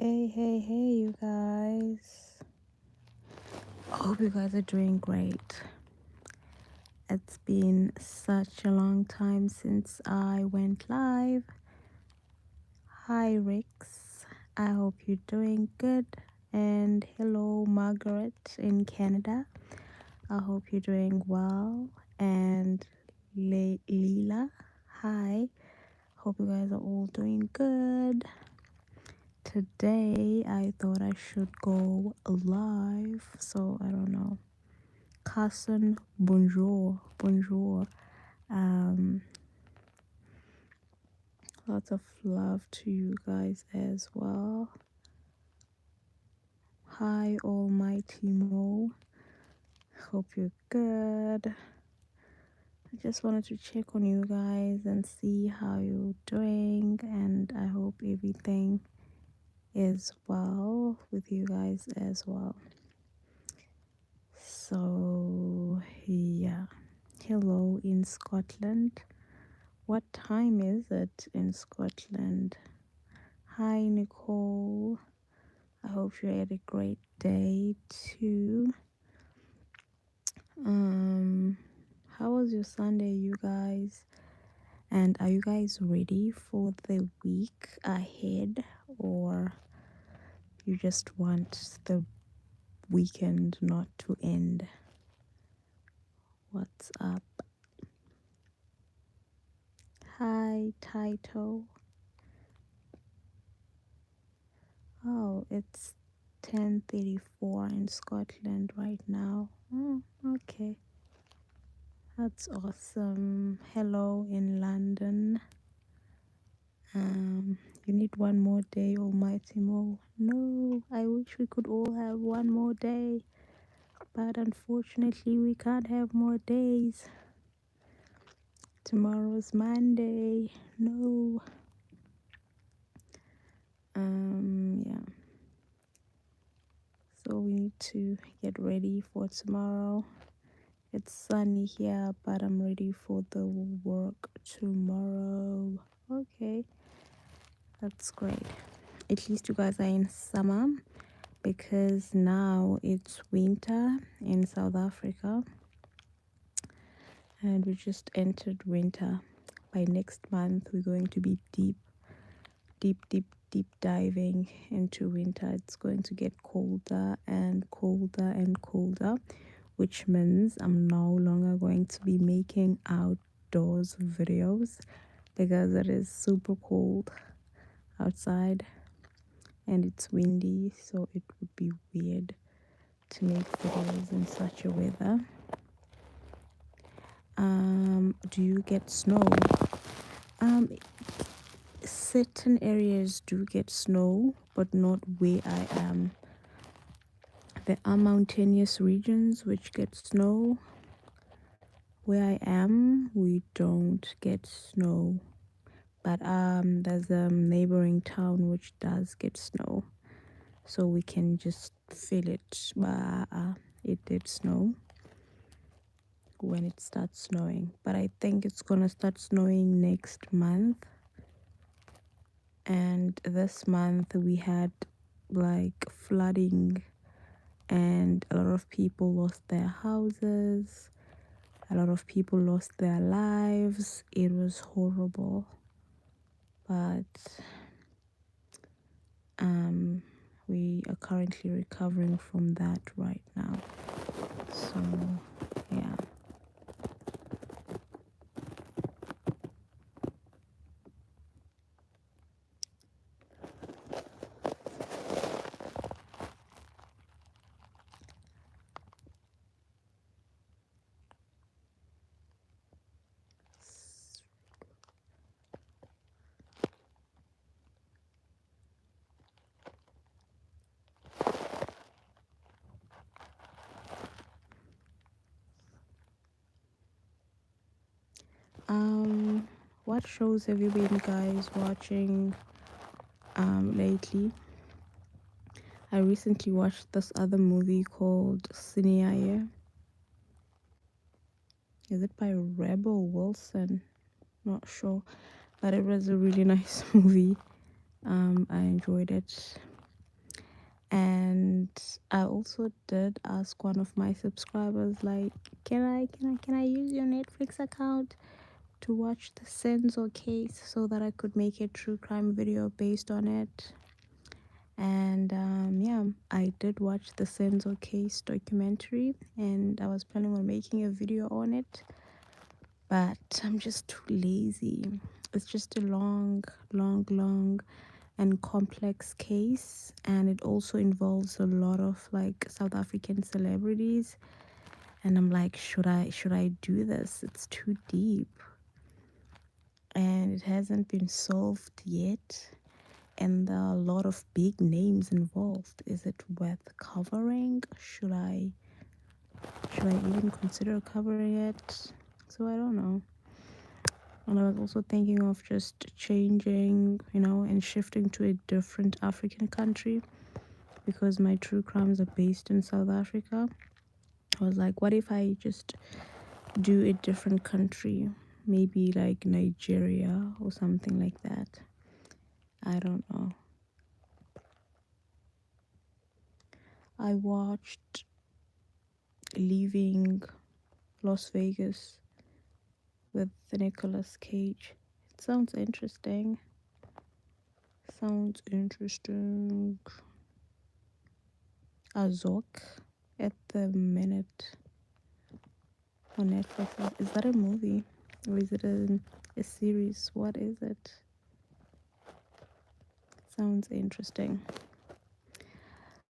Hey, you guys. Hope you guys are doing great. It's been such a long time since I went live. Hi, Rix. I hope you're doing good. And hello, Margaret in Canada. I hope you're doing well. And Leela, hi. Hope you guys are all doing good. Today, I thought I should go live, so I don't know. Carson, bonjour. Um, Lots of love to you guys as well. Hi, Almighty Mo. Hope you're good. I just wanted to check on you guys and see how you're doing, and I hope everything is well with you guys as well. So, yeah. Hello in Scotland. What time is it in Scotland? Hi, Nicole. I hope you had a great day too. How was your Sunday, you guys? And are you guys ready for the week ahead, or you just want the weekend not to end? What's up? Hi, Taito. Oh, it's 10:34 in Scotland right now. Oh, okay. That's awesome. Hello in London. You need one more day, Almighty Mo. No, I wish we could all have one more day, but unfortunately, we can't have more days. Tomorrow's Monday. No. Yeah. So we need to get ready for tomorrow. It's sunny here, but I'm ready for the work tomorrow. Okay, that's great. At least you guys are in summer, because now it's winter in South Africa and we just entered winter. By next month, we're going to be deep diving into winter. It's going to get colder and colder and colder, which means I'm no longer going to be making outdoors videos because it is super cold outside and it's windy, so it would be weird to make videos in such a weather. Do you get snow? Certain areas do get snow, but not where I am. There are mountainous regions which get snow. Where I am, we don't get snow, but there's a neighboring town which does get snow, so we can just feel it. But it did snow when it starts snowing, but I think it's gonna start snowing next month. And this month we had like flooding, and a lot of people lost their houses, a lot of people lost their lives. It was horrible, but we are currently recovering from that right now. So yeah. What shows have you been guys watching lately? I recently watched this other movie called Sinea. Is it by Rebel Wilson? Not sure, but it was a really nice movie. I enjoyed it. And I also did ask one of my subscribers, like, can I use your Netflix account to watch the Senzo case so that I could make a true crime video based on it? And yeah, I did watch the Senzo case documentary, and I was planning on making a video on it, but I'm just too lazy. It's just a long and complex case, and it also involves a lot of like South African celebrities, and I'm like, should I do this? It's too deep and it hasn't been solved yet, and there are a lot of big names involved. Is it worth covering? Should I even consider covering it? So I don't know. And I was also thinking of just changing, and shifting to a different African country, because my true crimes are based in South Africa. I was like, what if I just do a different country? Maybe like Nigeria or something like that. I don't know. I watched Leaving Las Vegas with Nicolas Cage. It sounds interesting. Azok at the minute on Netflix. Is that a movie or is it a series? What is it? Sounds interesting.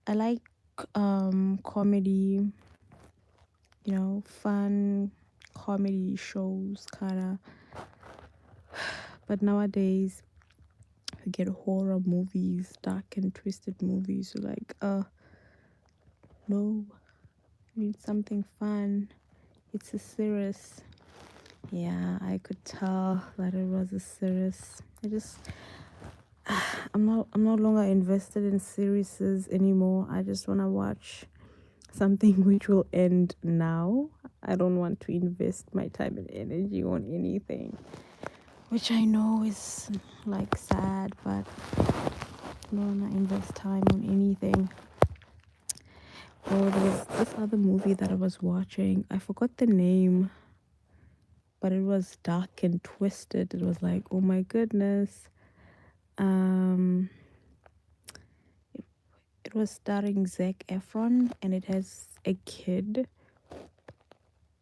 I like comedy, fun comedy shows kinda. But nowadays you get horror movies, dark and twisted movies. You're like, no, I need something fun. It's a series. Yeah, I could tell that it was a series. I'm no longer invested in series anymore. I just wanna watch something which will end now. I don't want to invest my time and energy on anything, which I know is like sad, but I don't wanna invest time on anything. Oh, there was this other movie that I was watching. I forgot the name, but it was dark and twisted. It was like, oh my goodness. Um, it was starring Zac Efron, and it has a kid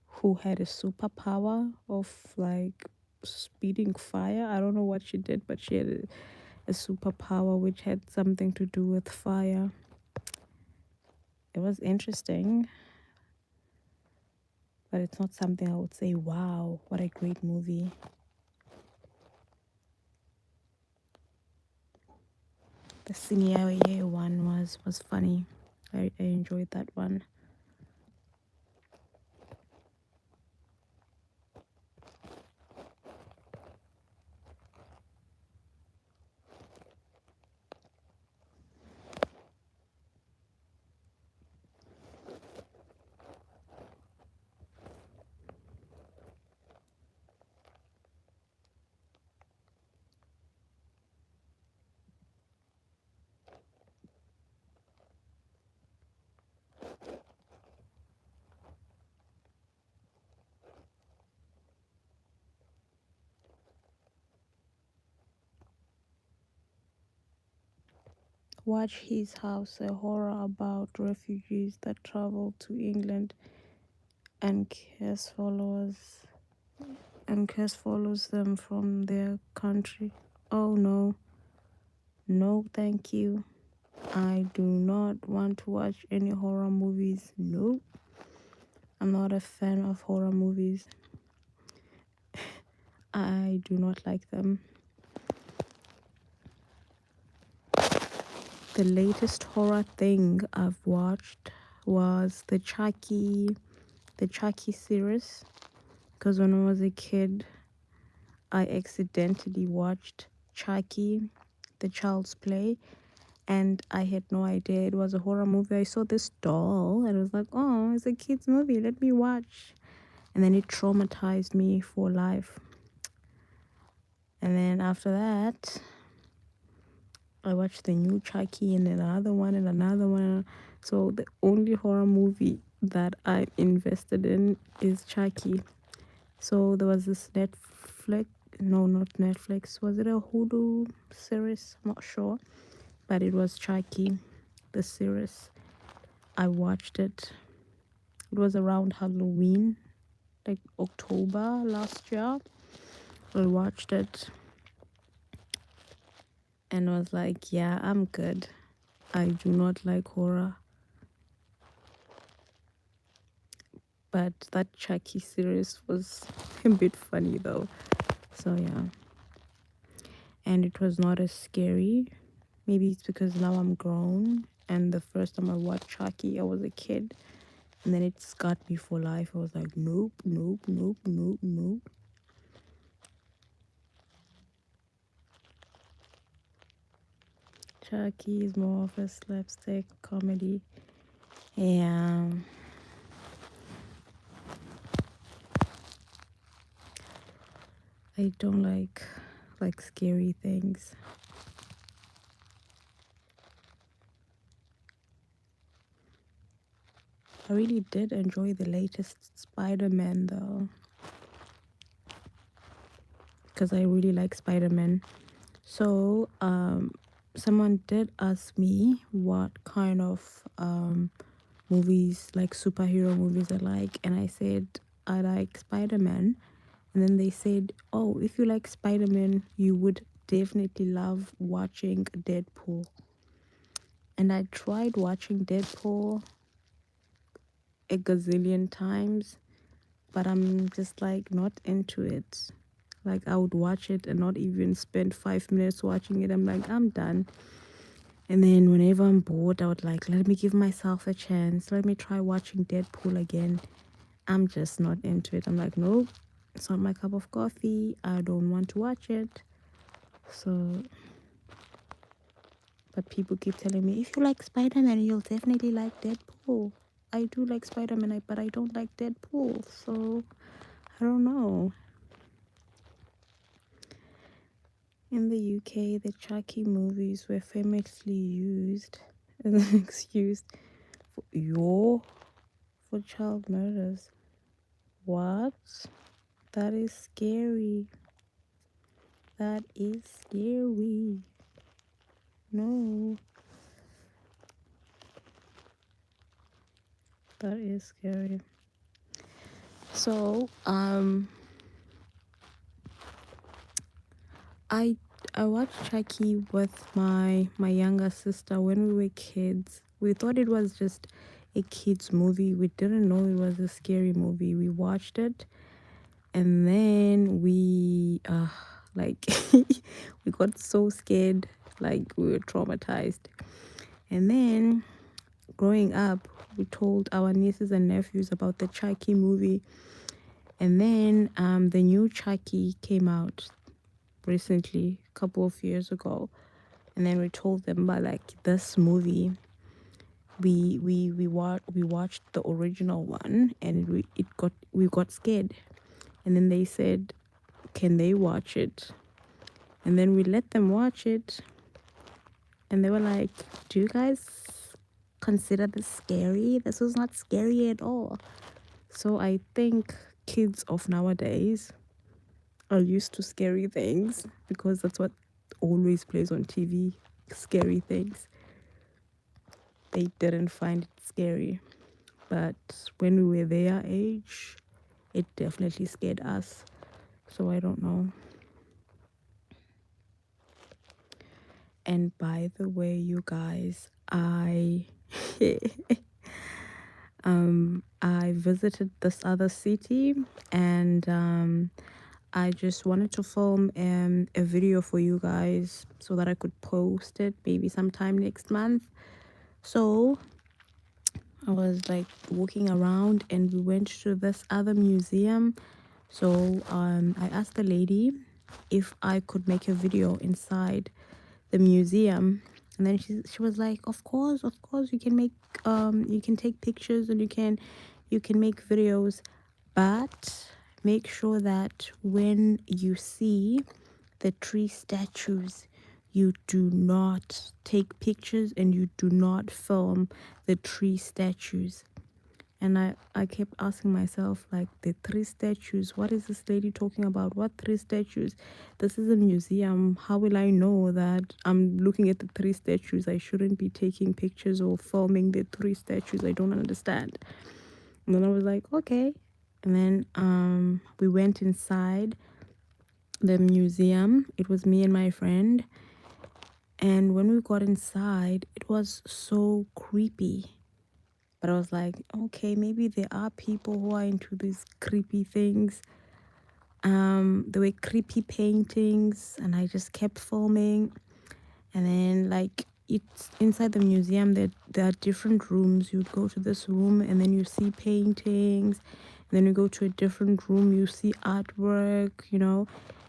who had a superpower of like speeding fire. I don't know what she did, but she had a superpower which had something to do with fire. It was interesting, but it's not something I would say, wow, what a great movie. The Sinyaye one was funny. I enjoyed that one. Watch His House, a horror about refugees that travel to England and Cass follows them from their country. Oh no. No, thank you. I do not want to watch any horror movies. Nope. I'm not a fan of horror movies. I do not like them. The latest horror thing I've watched was the Chucky series, because when I was a kid I accidentally watched Chucky, the Child's Play, and I had no idea it was a horror movie. I saw this doll and I was like, oh, it's a kid's movie, let me watch. And then it traumatized me for life. And then after that, I watched the new Chucky and then another one and another one. So the only horror movie that I'm invested in is Chucky. So there was this Netflix, no, not Netflix. Was it a Hulu series? I'm not sure, but it was Chucky, the series. I watched it. It was around Halloween, like October last year. I watched it and was like, yeah, I'm good. I do not like horror. But that Chucky series was a bit funny though. So yeah. And it was not as scary. Maybe it's because now I'm grown and the first time I watched Chucky I was a kid and then it scarred me for life. I was like, nope, nope, nope, nope, nope. Chucky is more of a slapstick comedy. Yeah. I don't like scary things. I really did enjoy the latest Spider-Man though, because I really like Spider-Man. So someone did ask me what kind of movies, like superhero movies, I like, and I said I like Spider-Man. And then they said, oh, if you like Spider-Man, you would definitely love watching Deadpool. And I tried watching Deadpool a gazillion times, but I'm just like not into it. Like I would watch it and not even spend 5 minutes watching it. I'm like, I'm done. And then whenever I'm bored, I would like, let me give myself a chance. Let me try watching Deadpool again. I'm just not into it. I'm like, nope, it's not my cup of coffee. I don't want to watch it. So, but people keep telling me, if you like Spider-Man, you'll definitely like Deadpool. I do like Spider-Man, but I don't like Deadpool. So, I don't know. In the UK, the Chucky movies were famously used as an excuse for child murders. What? That is scary. That is scary. No, that is scary. So, I I watched Chucky with my younger sister when we were kids. We thought it was just a kids movie. We didn't know it was a scary movie. We watched it and then we like we got so scared, like we were traumatized. And then growing up, we told our nieces and nephews about the Chucky movie. And then the new Chucky came out recently, a couple of years ago. And then we told them about like this movie. We watched the original one and we got scared. And then they said, can they watch it? And then we let them watch it. And they were like, do you guys consider this scary? This was not scary at all. So I think kids of nowadays are used to scary things because that's what always plays on TV, scary things. They didn't find it scary. But when we were their age, it definitely scared us. So I don't know. And by the way, you guys, I visited this other city and I just wanted to film a video for you guys so that I could post it maybe sometime next month. So I was like walking around and we went to this other museum. So I asked the lady if I could make a video inside the museum. And then she was like, of course, you can make you can take pictures and you can make videos, but make sure that when you see the tree statues, you do not take pictures and you do not film the three statues. And I kept asking myself, like, the three statues, what is this lady talking about? What three statues? This is a museum. How will I know that I'm looking at the three statues? I shouldn't be taking pictures or filming the three statues. I don't understand. And then I was like, okay. And then we went inside the museum. It was me and my friend. And when we got inside, it was so creepy. But I was like, okay, maybe there are people who are into these creepy things. There were creepy paintings, and I just kept filming. And then, like, it's inside the museum that there are different rooms. You'd go to this room, and then you see paintings. And then you go to a different room, you see artwork,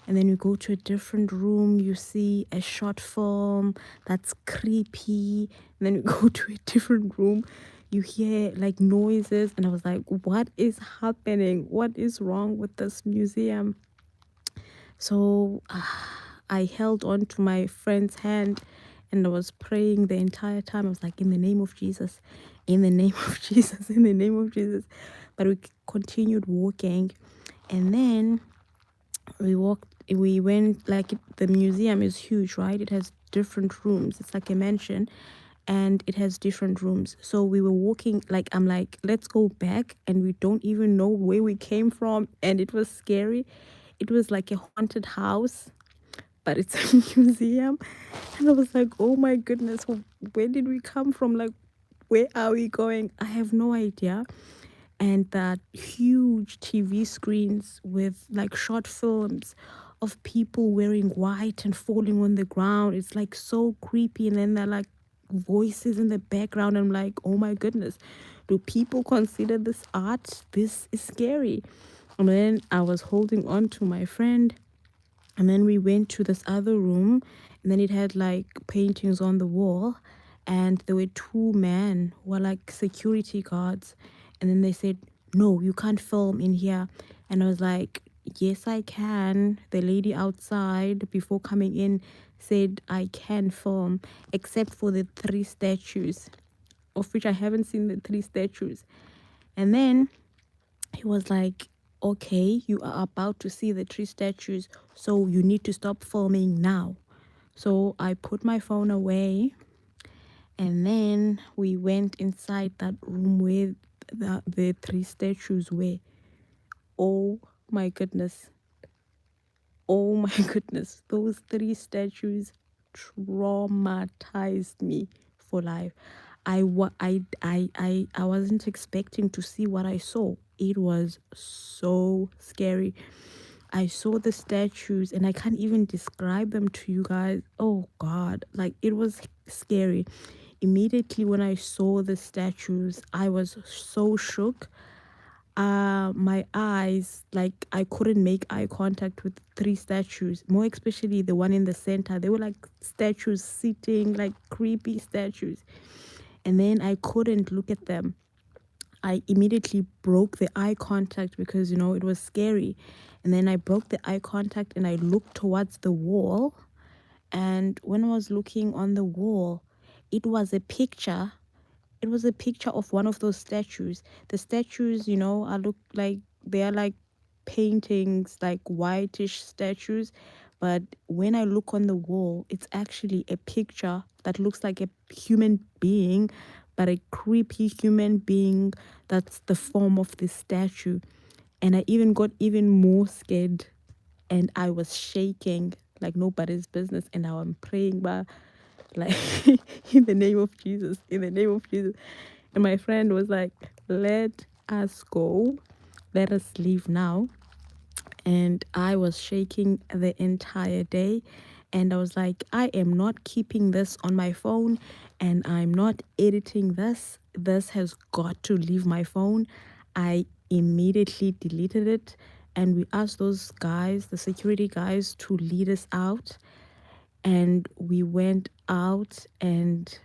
And then you go to a different room, you see a short film that's creepy. And then you go to a different room, you hear like noises. And I was like, what is happening? What is wrong with this museum? So I held on to my friend's hand and I was praying the entire time. I was like, in the name of Jesus, in the name of Jesus, in the name of Jesus. But we continued walking. And then we went, like, the museum is huge, right? It has different rooms. It's like a mansion and it has different rooms. So we were walking, like, I'm like, let's go back, and we don't even know where we came from, and it was scary. It was like a haunted house, but it's a museum. And I was like, oh my goodness, where did we come from? Like, where are we going? I have no idea. And that huge TV screens with like short films of people wearing white and falling on the ground. It's like so creepy. And then they're like voices in the background. I'm like, oh my goodness, do people consider this art? This is scary. And then I was holding on to my friend, and then we went to this other room, and then it had like paintings on the wall, and there were two men who were like security guards. And then they said, no, you can't film in here. And I was like, yes, I can. The lady outside before coming in said I can film, except for the three statues, of which I haven't seen the three statues. And then he was like, okay, you are about to see the three statues, so you need to stop filming now. So I put my phone away, and then we went inside that room where the three statues were. Oh my goodness. Oh my goodness. Those three statues traumatized me for life. I wasn't expecting to see what I saw. It was so scary. I saw the statues and I can't even describe them to you guys. Oh God, like, it was scary. Immediately when I saw the statues, I was so shook. My eyes, like, I couldn't make eye contact with three statues, more especially the one in the center. They were like statues sitting, like creepy statues. And then I couldn't look at them. I immediately broke the eye contact because, it was scary. And then I broke the eye contact and I looked towards the wall. And when I was looking on the wall, it was a picture. It was a picture of one of those statues. The statues, are look like they are like paintings, like whitish statues. But when I look on the wall, it's actually a picture that looks like a human being, but a creepy human being that's the form of the statue. And I even got even more scared, and I was shaking like nobody's business. And now I'm praying, but like, in the name of Jesus, in the name of Jesus. And my friend was like, let us go, let us leave now. And I was shaking the entire day. And I was like, I am not keeping this on my phone, and I'm not editing this. This has got to leave my phone. I immediately deleted it, and we asked those guys, the security guys, to lead us out. And we went out, and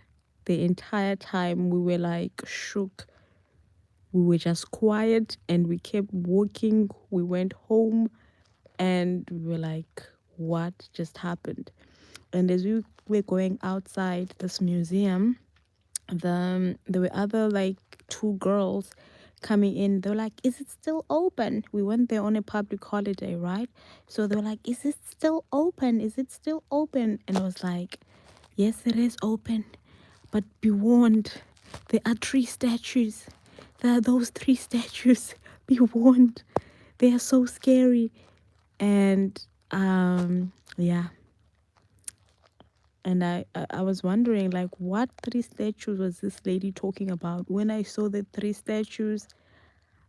the entire time we were like shook. We were just quiet and we kept walking. We went home and we were like, what just happened? And as we were going outside this museum, there were other like two girls coming in. They were like, is it still open? We went there on a public holiday, right? So they were like, is it still open? Is it still open? And I was like, yes, it is open, but be warned, there are three statues. There are those three statues. Be warned, they are so scary. And yeah, and I was wondering, like, what three statues was this lady talking about? When I saw the three statues,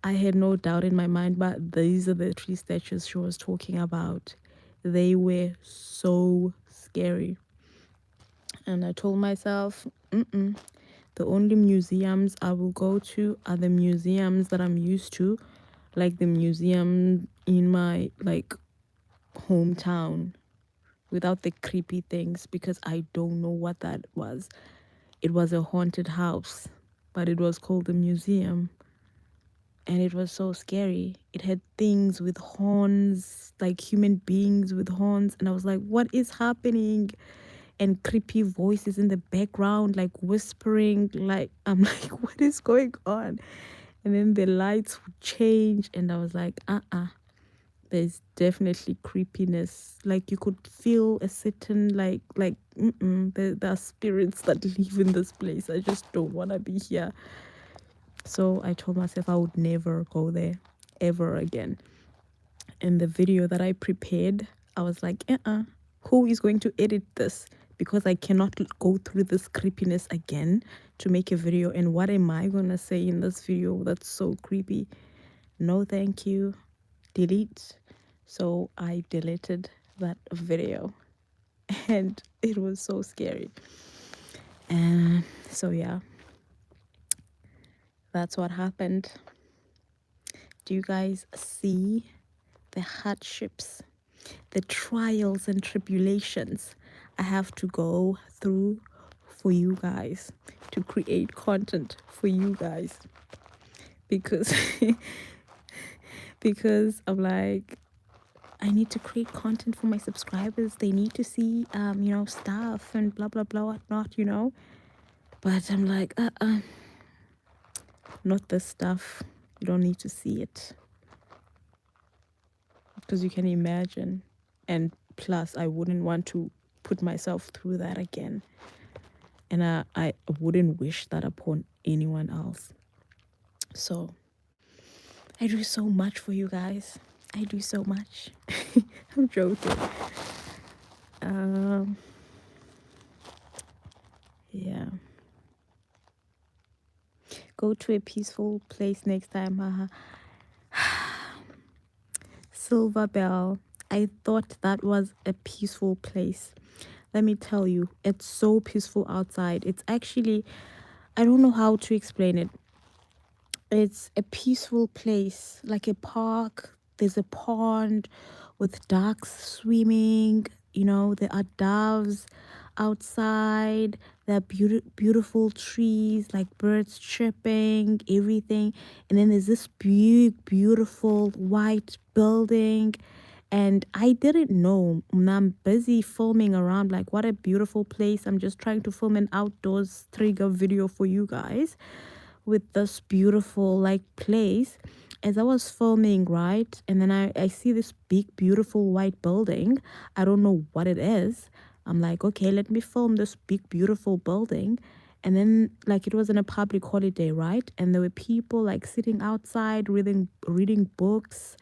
I had no doubt in my mind, but these are the three statues she was talking about. They were so scary. And I told myself, the only museums I will go to are the museums that I'm used to, like the museum in my like hometown, without the creepy things, because I don't know what that was. It was a haunted house, but it was called a museum. And it was so scary. It had things with horns, like human beings with horns. And I was like, what is happening? And creepy voices in the background, like whispering. Like, I'm like, what is going on? And then the lights would change. And I was like, there's definitely creepiness. Like you could feel a certain there are spirits that live in this place. I just don't want to be here. So I told myself I would never go there ever again. And the video that I prepared, I was like, who is going to edit this? Because I cannot go through this creepiness again to make a video. And what am I going to say in this video that's so creepy? No, thank you. Delete. So I deleted that video. And it was so scary. And so, yeah, that's what happened. Do you guys see the hardships, the trials and tribulations I have to go through for you guys, to create content for you guys? Because because I'm like, I need to create content for my subscribers. They need to see stuff and blah blah blah whatnot. But I'm like, not this stuff. You don't need to see it. Because you can imagine. And plus, I wouldn't want to put myself through that again. And I wouldn't wish that upon anyone else. So, I do so much for you guys. I do so much. I'm joking. Yeah. Go to a peaceful place next time. Silver Bell. I thought that was a peaceful place. Let me tell you, it's so peaceful outside. It's actually, I don't know how to explain it. It's a peaceful place, like a park. There's a pond with ducks swimming. There are doves outside. There are beautiful trees, like birds chirping, everything. And then there's this big, beautiful white building. And I didn't know. I'm busy filming around, like, what a beautiful place. I'm just trying to film an outdoors trigger video for you guys with this beautiful like place. As I was filming, right, and then I see this big beautiful white building. I don't know what it is. I'm like, okay, let me film this big beautiful building. And then like it was in a public holiday, right, and there were people like sitting outside reading books.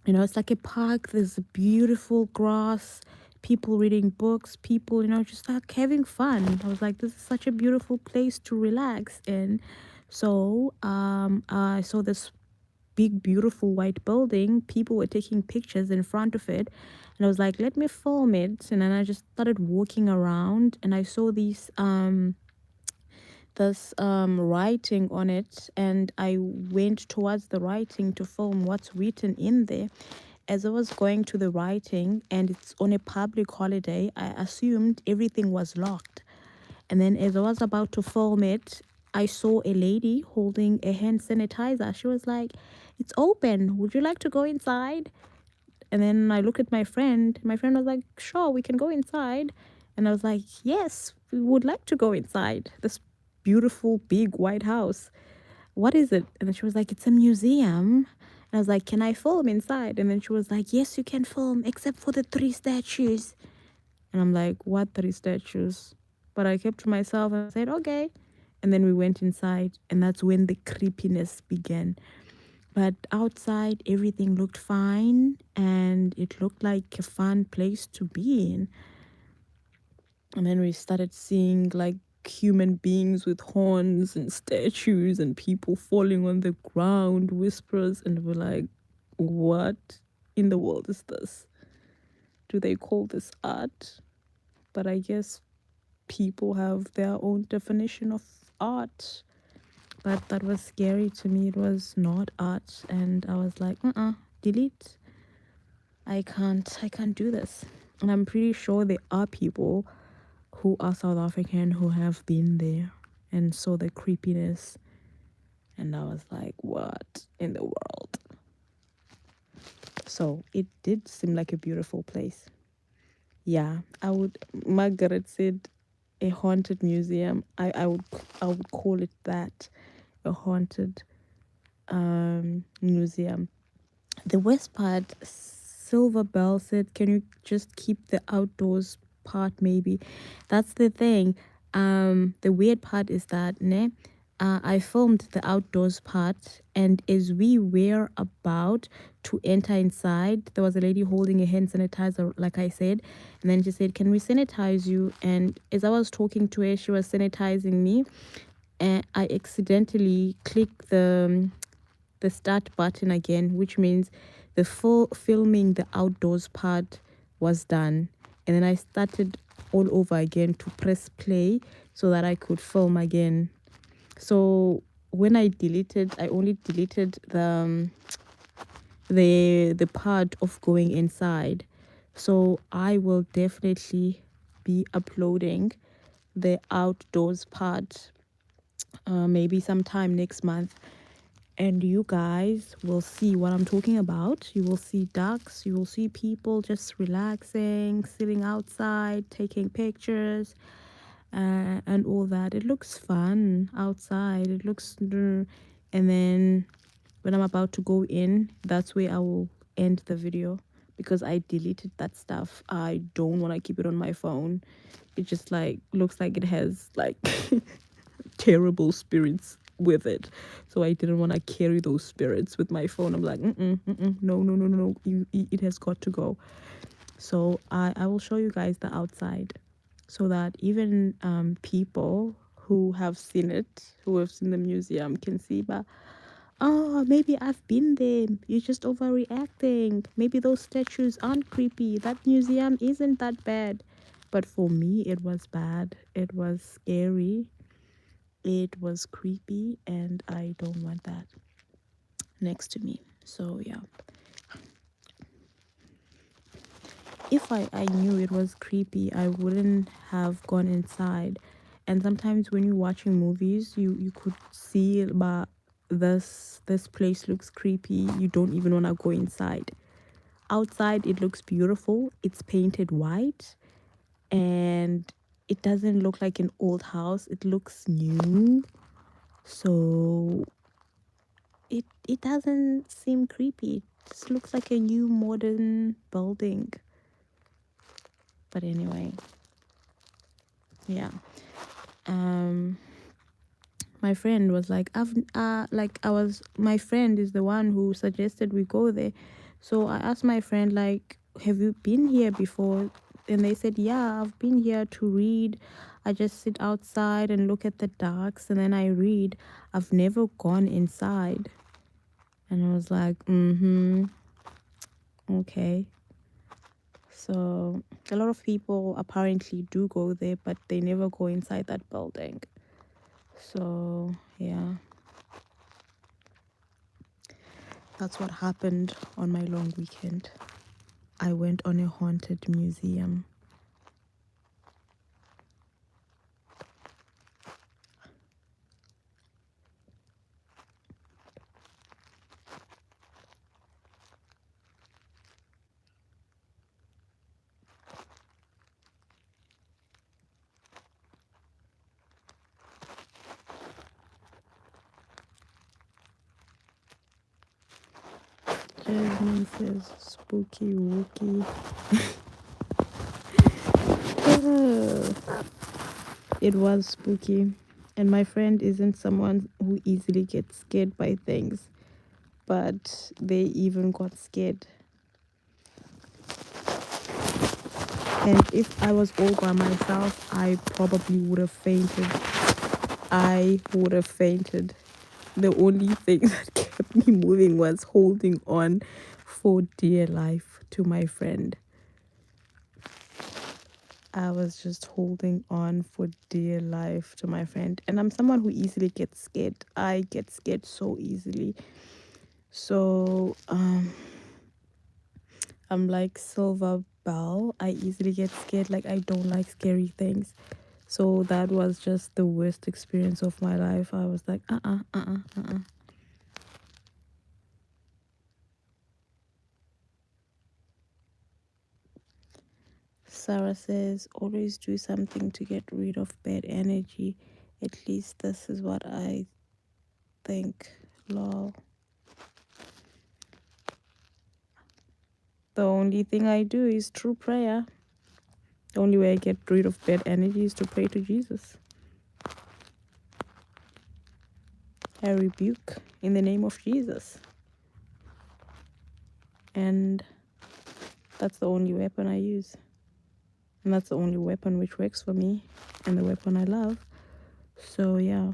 It's like a park. There's beautiful grass, people reading books, people, just like having fun. I was like, this is such a beautiful place to relax in. So I saw this big, beautiful white building. People were taking pictures in front of it. And I was like, let me film it. And then I just started walking around and I saw these this writing on it, and I went towards the writing to film what's written in there. As I was going to the writing, and it's on a public holiday, I assumed everything was locked. And then as I was about to film it, I saw a lady holding a hand sanitizer. She was like, it's open, would you like to go inside? And then I looked at my friend. My friend was like, sure, we can go inside. And I was like, yes, we would like to go inside this beautiful big white house. What is it? And then she was like, it's a museum. And I was like, can I film inside? And then she was like, yes, you can film, except for the 3 statues. And I'm like, what 3 statues? But I kept to myself and said, okay. And then we went inside, and that's when the creepiness began. But outside, everything looked fine, and it looked like a fun place to be in. And then we started seeing like human beings with horns and statues and people falling on the ground, whispers, and we're like, what in the world is this? Do they call this art? But I guess people have their own definition of art. But that was scary to me. It was not art, and I was like, delete. I can't do this. And I'm pretty sure there are people who are South African who have been there and saw the creepiness. And I was like, what in the world? So it did seem like a beautiful place. Yeah, Margaret said a haunted museum. I would call it that, a haunted museum. The worst part, Silver Bell said, can you just keep the outdoors part maybe? That's the thing. The weird part is that I filmed the outdoors part, and as we were about to enter inside, there was a lady holding a hand sanitizer, like I said, and then she said, can we sanitize you? And as I was talking to her, she was sanitizing me, and I accidentally clicked the start button again, which means the full filming the outdoors part was done. And then I started all over again to press play so that I could film again. So when I only deleted the part of going inside. So I will definitely be uploading the outdoors part maybe sometime next month, and you guys will see what I'm talking about. You will see ducks, you will see people just relaxing, sitting outside, taking pictures, and all that. It looks fun outside. It looks, and then when I'm about to go in, that's where I will end the video because I deleted that stuff. I don't want to keep it on my phone. It just like looks like it has like terrible spirits with it, so I didn't want to carry those spirits with my phone. I'm like, no, no, no, no, no. It has got to go. So I will show you guys the outside, so that even people who have seen it, who have seen the museum, can see. But oh, maybe I've been there. You're just overreacting. Maybe those statues aren't creepy. That museum isn't that bad. But for me, it was bad. It was scary. It was creepy, and I don't want that next to me. So yeah, if I knew it was creepy, I wouldn't have gone inside. And sometimes when you're watching movies, you could see, but this place looks creepy. You don't even want to go inside. Outside, it looks beautiful. It's painted white, and it doesn't look like an old house. It looks new. So it doesn't seem creepy. It just looks like a new modern building. But anyway, yeah. Um my friend was like, my friend is the one who suggested we go there. So I asked my friend, like, have you been here before? And they said, yeah, I've been here to read. I just sit outside and look at the ducks, and then I read. I've never gone inside. And I was like, okay. So a lot of people apparently do go there, but they never go inside that building. So yeah, that's what happened on my long weekend. I went on a haunted museum. Jasmine says spooky wookie. It was spooky. And my friend isn't someone who easily gets scared by things, but they even got scared. And if I was all by myself, I probably would have fainted. I would have fainted. The only thing that kept me moving was holding on for dear life to my friend. I was just holding on for dear life to my friend. And I'm someone who easily gets scared. I get scared so easily. So I'm like Silver Bell. I easily get scared. Like, I don't like scary things. So that was just the worst experience of my life. I was like, Sarah says, always do something to get rid of bad energy. At least this is what I think. Lol. The only thing I do is through prayer. The only way I get rid of bad energy is to pray to Jesus. I rebuke in the name of Jesus. And that's the only weapon I use. And that's the only weapon which works for me and the weapon I love. So yeah.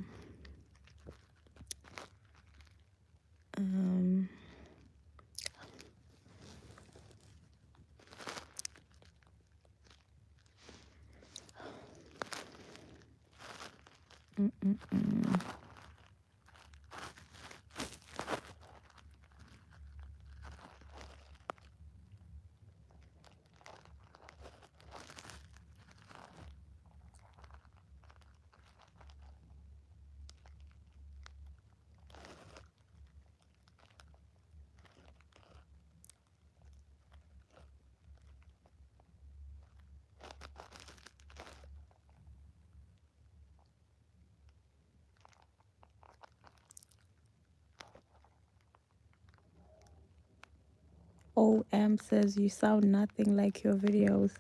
OM says you sound nothing like your videos.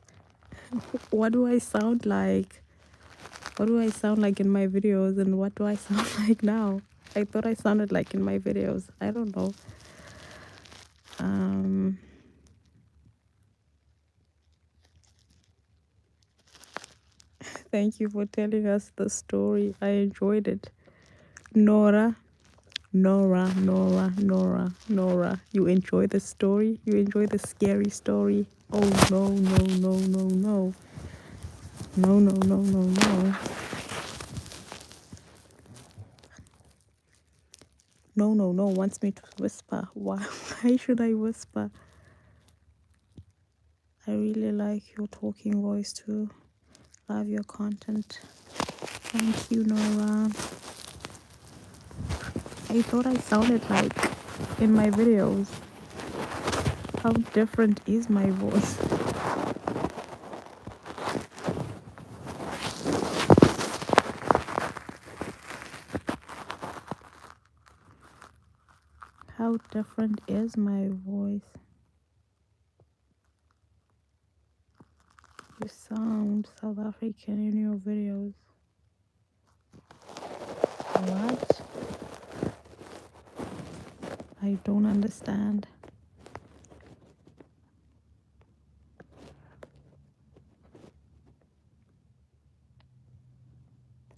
What do I sound like? What do I sound like in my videos, and what do I sound like now? I thought I sounded like in my videos. I don't know. Thank you for telling us the story. I enjoyed it. Nora. You enjoy the story? You enjoy the scary story? Oh no, no, no, no, no. No, no, no, no, no. No wants me to whisper. Why should I whisper? I really like your talking voice too. Love your content. Thank you, Nora. I thought I sounded like in my videos. How different is my voice? How different is my voice? You sound South African in your videos. What? I don't understand.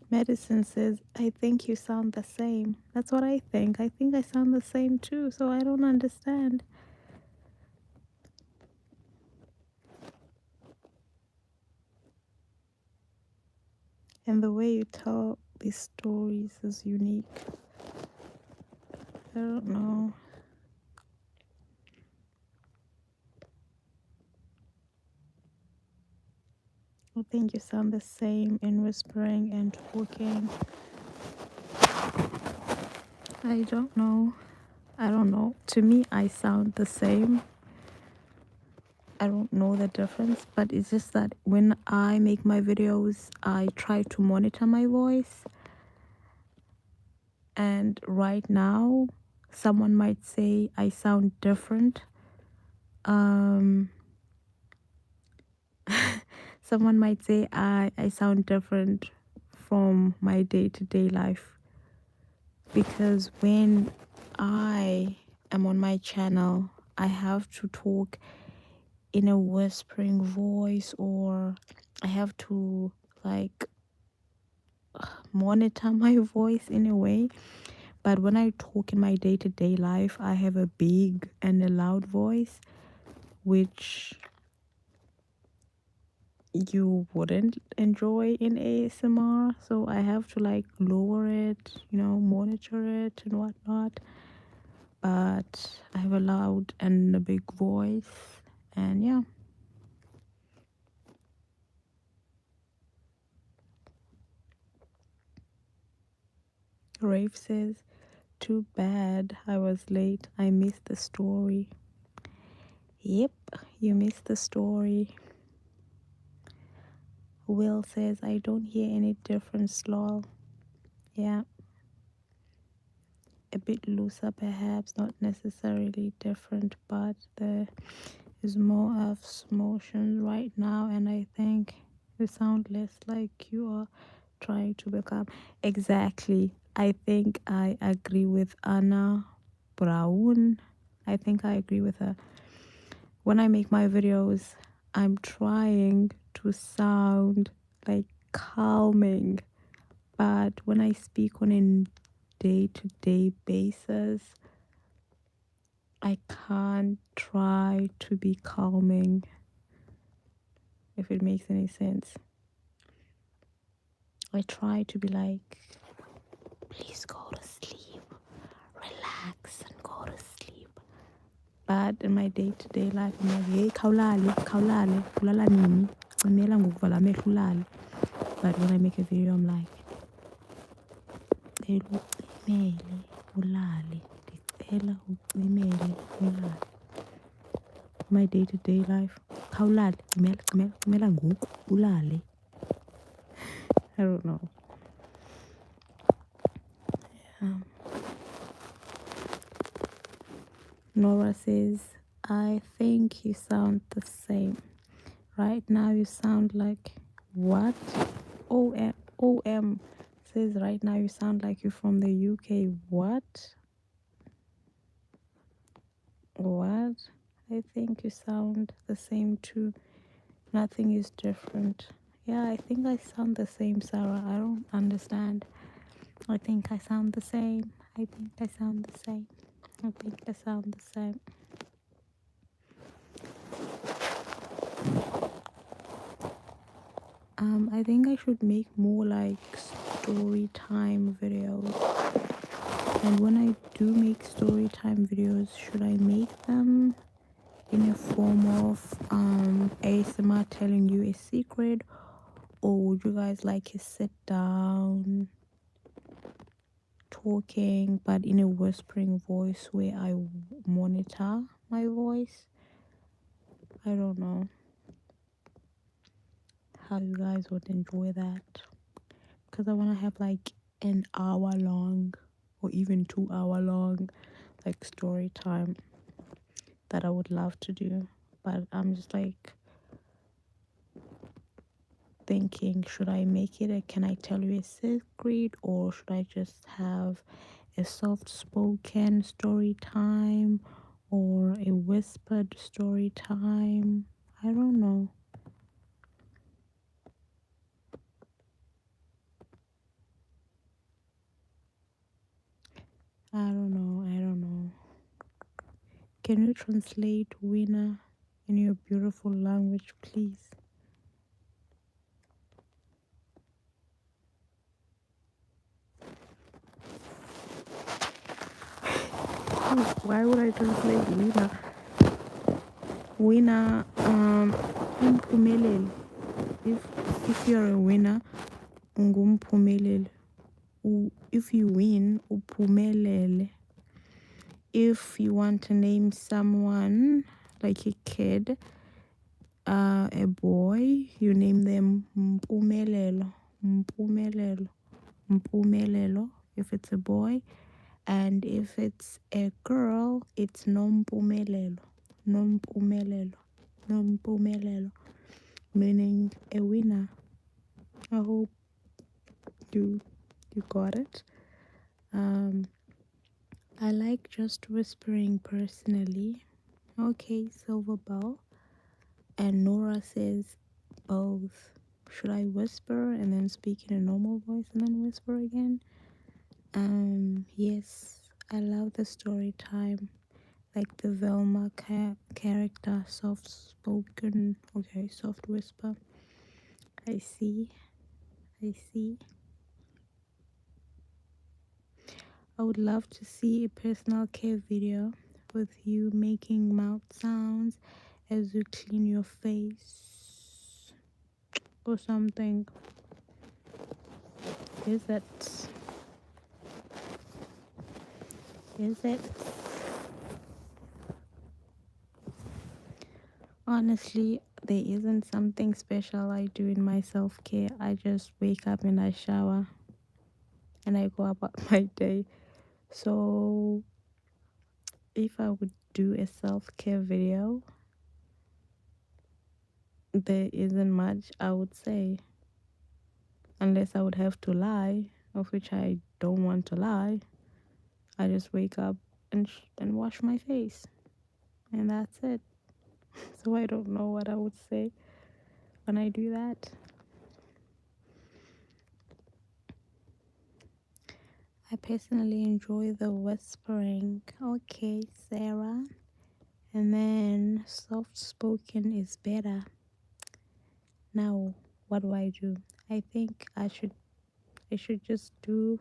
Medicine says, I think you sound the same. That's what I think. I think I sound the same too, so I don't understand. And the way you tell these stories is unique. I don't know. I think you sound the same in whispering and talking. I don't know. I don't know. To me, I sound the same. I don't know the difference, but it's just that when I make my videos, I try to monitor my voice. And right now, Someone might say I sound different. Someone might say I sound different from my day-to-day life, because when I am on my channel, I have to talk in a whispering voice, or I have to like monitor my voice in a way. But when I talk in my day-to-day life, I have a big and a loud voice, which you wouldn't enjoy in ASMR. So I have to like lower it, monitor it and whatnot. But I have a loud and a big voice, and yeah. Rafe says, too bad I was late. I missed the story. Yep, you missed the story. Will says, I don't hear any difference, lol. Yeah, a bit looser perhaps, not necessarily different, but there is more of motion right now, and I think you sound less like you are trying to become. Exactly. I think I agree with Anna Brown. I think I agree with her. When I make my videos, I'm trying to sound like calming, but when I speak on a day-to-day basis, I can't try to be calming, if it makes any sense. I try to be like, please go to sleep, relax and go to sleep. But in my day-to-day life, I'm like, hey, khawulale, ulala nini, cimela ngokuvala amehlo ulale. But when I make a video, I'm like, ndicela ucimele ulale, ndicela ucimele ulale. My day-to-day life, khawulale, cimela ngoku ulale. I don't know. Nora says, I think you sound the same. Right now you sound like what? OM says right now you sound like you're from the UK. What? What? I think you sound the same too. Nothing is different. Yeah, I think I sound the same, Sarah. I don't understand. I think I sound the same. I think I sound the same. I think I sound the same. I think I should make more like story time videos. And when I do make story time videos, should I make them in a form of ASMR telling you a secret, or would you guys like a sit down talking but in a whispering voice where I monitor my voice? I don't know how you guys would enjoy that, because I want to have like an hour long or even 2 hour long like story time that I would love to do. But I'm just like thinking, should I make it a can I tell you a secret, or should I just have a soft spoken story time or a whispered story time? I don't know. I don't know. Can you translate winner in your beautiful language, please? Why would I translate winner? Winner, umphumeleli. If you're a winner, ungumphumeleli. If you win, uphumelele. If you want to name someone like a kid, a boy, you name them Mpumelelo. Mpumelelo. Mpumelelo if it's a boy, And if it's a girl, it's nompumelelo. Nompumelelo. Nompumelelo. Meaning a winner. I hope you got it. I like just whispering personally. Okay, Silver Bell. And Nora says both. Should I whisper and then speak in a normal voice and then whisper again? Yes, I love the story time. Like the Velma character, soft spoken. Okay, soft whisper. I see. I see. I would love to see a personal care video with you making mouth sounds as you clean your face or something. Is it? Is it? Honestly, there isn't something special I do in my self-care. I just wake up and I shower and I go about my day. So if I would do a self-care video, there isn't much I would say, unless I would have to lie, of which I don't want to lie. I just wake up and wash my face, and that's it. So I don't know what I would say when I do that. I personally enjoy the whispering. Okay, Sarah. And then soft spoken is better. Now, what do? I think I should just do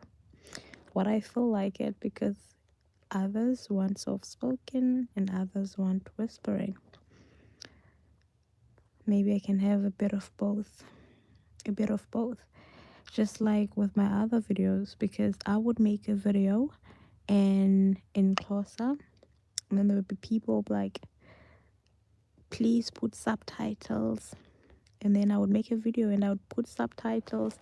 what I feel like it, because others want soft spoken and others want whispering. Maybe I can have a bit of both. A bit of both. Just like with my other videos, because I would make a video and in Xhosa, and then there would be people like, please put subtitles. And then I would make a video and I would put subtitles,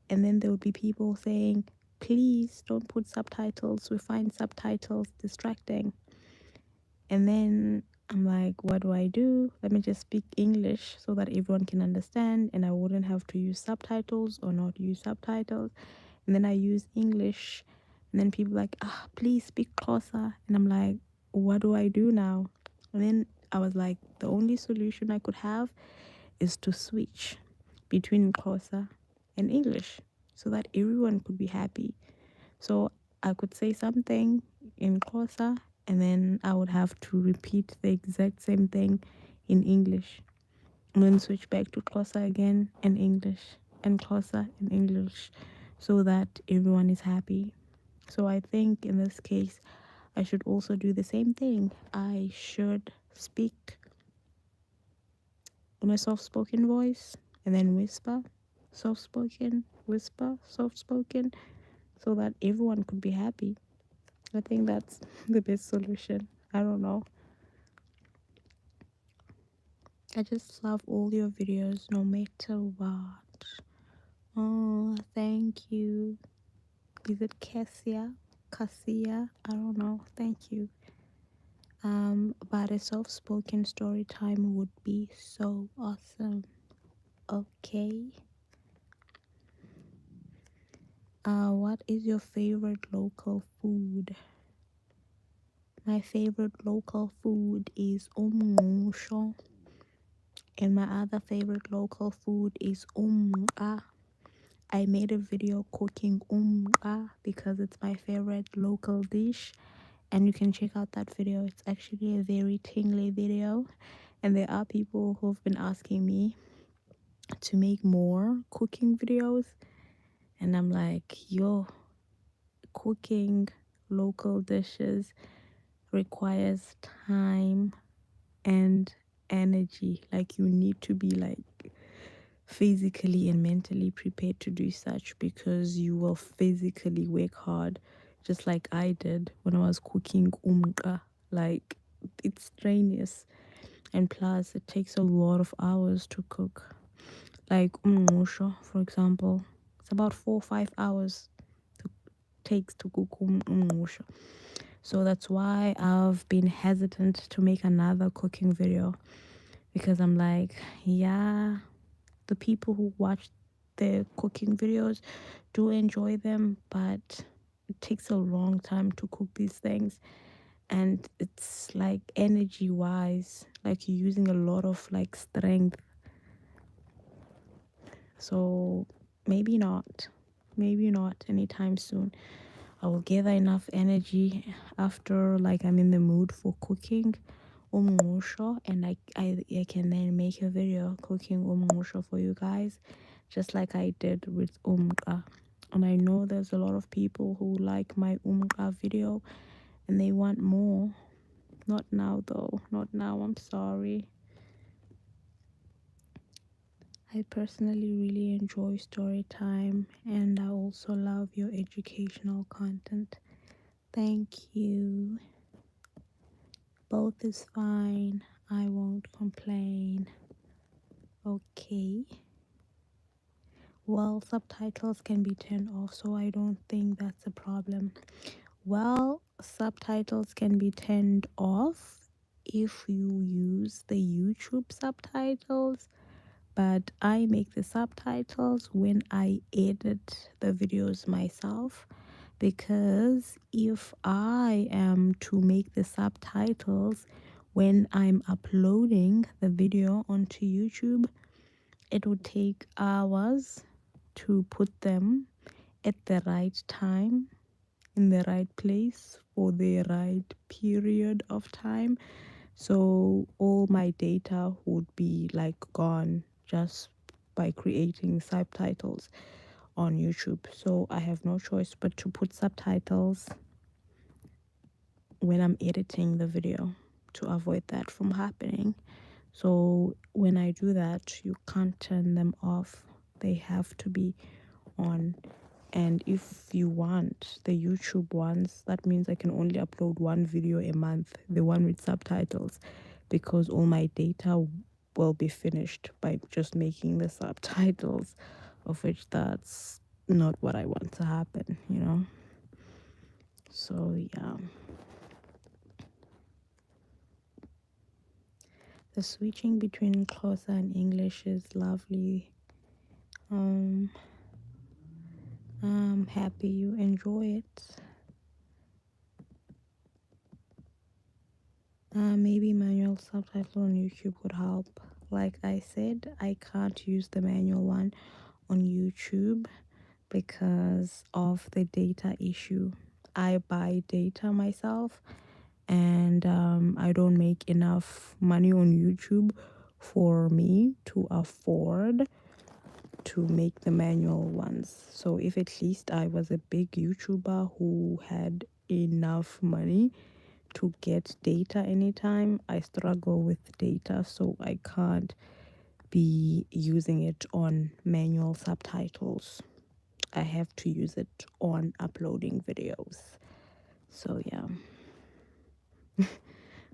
and then there would be people saying, please don't put subtitles, we find subtitles distracting. And then I'm like, what do I do? Let me just speak English so that everyone can understand and I wouldn't have to use subtitles or not use subtitles. And then I use English, and then people like, please speak closer. And I'm like, what do I do now? And then I was like, the only solution I could have is to switch between Xhosa and English so that everyone could be happy. So I could say something in Xhosa and then I would have to repeat the exact same thing in English, and then switch back to Xhosa again and English, and Xhosa and English, so that everyone is happy. So I think in this case, I should also do the same thing. I should speak in a soft spoken voice and then whisper, soft spoken, whisper, soft spoken, so that everyone could be happy. I think that's the best solution. I don't know. I just love all your videos no matter what. Oh, thank you. Is it Cassia? Cassia? I don't know. Thank you. But a soft spoken story time would be so awesome. Okay. What is your favorite local food? My favorite local food is umngqusho, and my other favorite local food is umqa. I made a video cooking umqa because it's my favorite local dish, and you can check out that video. It's actually a very tingly video, and there are people who've been asking me to make more cooking videos, and I'm like, yo, cooking local dishes requires time and energy. Like, you need to be like physically and mentally prepared to do such, because you will physically work hard, just like I did when I was cooking umqa. Like, it's strenuous, and plus it takes a lot of hours to cook. Like umngqusho, for example, it's about 4 or 5 hours takes to cook umngqusho. So that's why I've been hesitant to make another cooking video, because I'm like, yeah, the people who watch the cooking videos do enjoy them, but it takes a long time to cook these things, and it's like energy wise, like you're using a lot of like strength. So maybe not anytime soon. I will gather enough energy after like I'm in the mood for cooking umngqusho, and I can then make a video cooking umngqusho for you guys, just like I did with umqa. And I know there's a lot of people who like my umqa video and they want more. Not now though, not now, I'm sorry. I personally really enjoy story time, and I also love your educational content. Thank you. Both is fine. I won't complain. Okay. Well, subtitles can be turned off, so I don't think that's a problem. Well, subtitles can be turned off if you use the YouTube subtitles, but I make the subtitles when I edit the videos myself, because if I am to make the subtitles when I'm uploading the video onto YouTube, it would take hours to put them at the right time, in the right place, for the right period of time. So all my data would be like gone just by creating subtitles on YouTube. So I have no choice but to put subtitles when I'm editing the video to avoid that from happening. So when I do that, you can't turn them off. They have to be on. And if you want the YouTube ones, that means I can only upload one video a month, the one with subtitles, because all my data will be finished by just making the subtitles, of which that's not what I want to happen, you know. So yeah, the switching between Xhosa and English is lovely. I'm happy you enjoy it. Maybe manual subtitle on YouTube would help. Like I said, I can't use the manual one on YouTube because of the data issue. I buy data myself, and I don't make enough money on YouTube for me to afford to make the manual ones. So if at least I was a big YouTuber who had enough money to get data anytime, I struggle with data, so I can't be using it on manual subtitles. I have to use it on uploading videos. So yeah.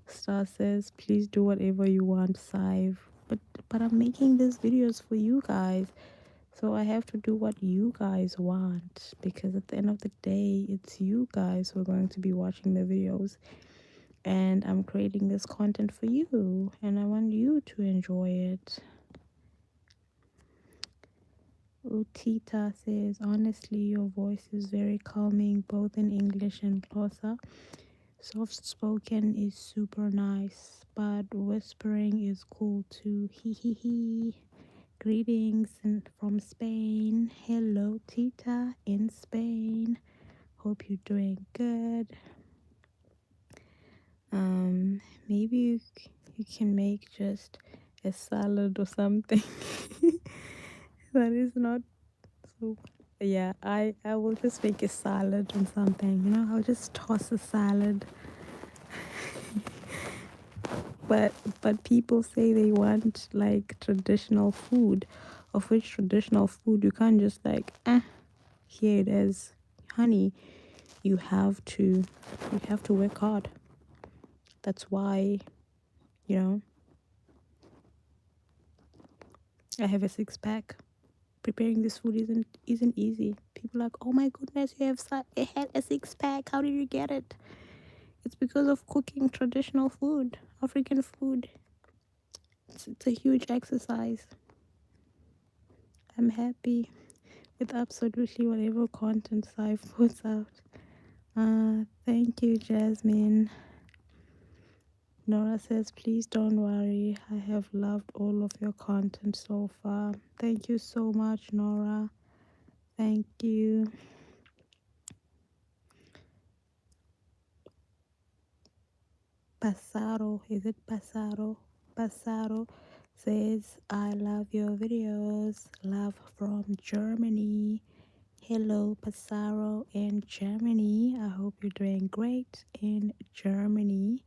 Star says, please do whatever you want, Sive. But I'm making these videos for you guys. So I have to do what you guys want, because at the end of the day, it's you guys who are going to be watching the videos. And I'm creating this content for you, and I want you to enjoy it. Utita says, honestly, your voice is very calming, both in English and Xhosa. Soft spoken is super nice, but whispering is cool too. Hee hee hee. Greetings from Spain. Hello, Tita in Spain. Hope you're doing good. Maybe you can make just a salad or something. That is not so. Yeah, I will just make a salad or something. You know, I'll just toss a salad. But people say they want like traditional food, of which traditional food you can't just like here it is, honey. You have to work hard. That's why, you know, I have a six pack. preparing this food isn't easy. People are like, oh my goodness, you have had a six-pack. How did you get it? It's because of cooking traditional food, African food. It's a huge exercise. I'm happy with absolutely whatever content I put out. Thank you, Jasmine. Nora says, please don't worry. I have loved all of your content so far. Thank you so much, Nora. Thank you. Pasaro, is it Pasaro? Pasaro says, I love your videos. Love from Germany. Hello, Pasaro in Germany. I hope you're doing great in Germany.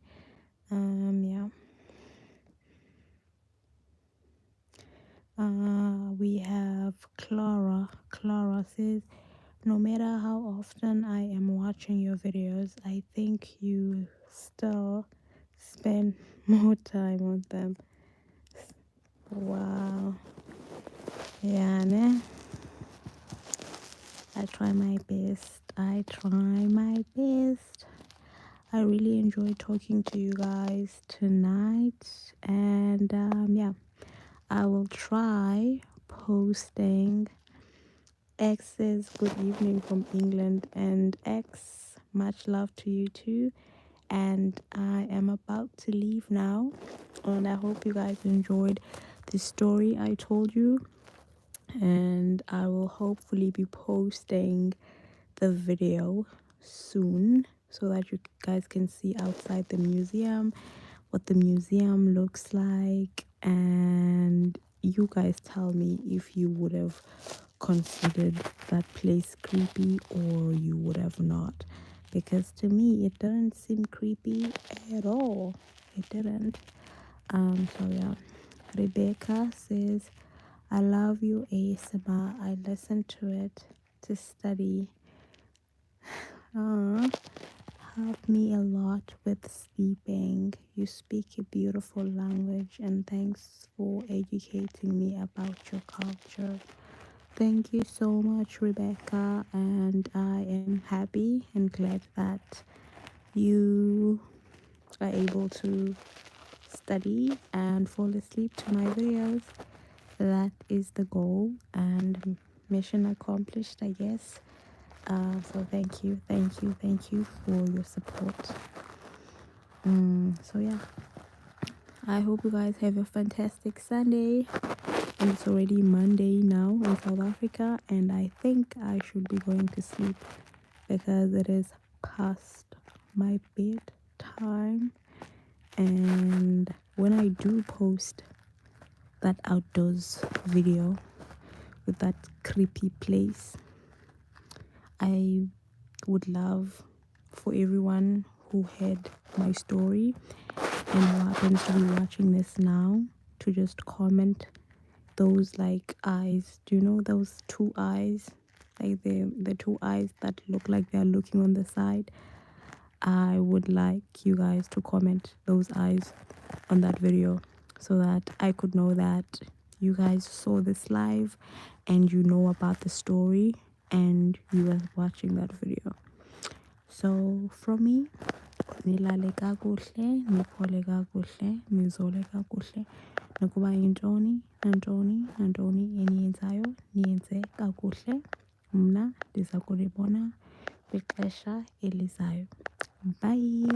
Yeah. We have Clara. Clara says, no matter how often I am watching your videos, I think you still spend more time on them. Wow. Yeah, ne? I try my best. I try my best. I really enjoyed talking to you guys tonight. And yeah, I will try posting X's good evening from England, and X, much love to you too. And I am about to leave now, and I hope you guys enjoyed the story I told you, and I will hopefully be posting the video soon so that you guys can see outside the museum what the museum looks like, and you guys tell me if you would have considered that place creepy or you would have not, because to me it didn't seem creepy at all. It didn't. So yeah, Rebecca says, I love you ASMR. I listen to it to study. Help me a lot with sleeping. You speak a beautiful language, and thanks for educating me about your culture. Thank you so much, Rebecca, and I am happy and glad that you are able to study and fall asleep to my videos. That is the goal and mission accomplished, I guess. So thank you for your support. So yeah, I hope you guys have a fantastic Sunday. And it's already Monday now in South Africa, and I think I should be going to sleep because it is past my bedtime. And when I do post that outdoors video with that creepy place, I would love for everyone who heard my story and who happens to be watching this now to just comment those like eyes. Do you know those two eyes? Like the two eyes that look like they're looking on the side. I would like you guys to comment those eyes on that video so that I could know that you guys saw this live and you know about the story and you were watching that video. So from me, nilale kakuhle, niphole kakuhle, nizole kakuhle. Nokuba yintoni nantoni eniyenzayo niyenze kakuhle. Mna ndiza kulibona kwixesha elizayo. Bye.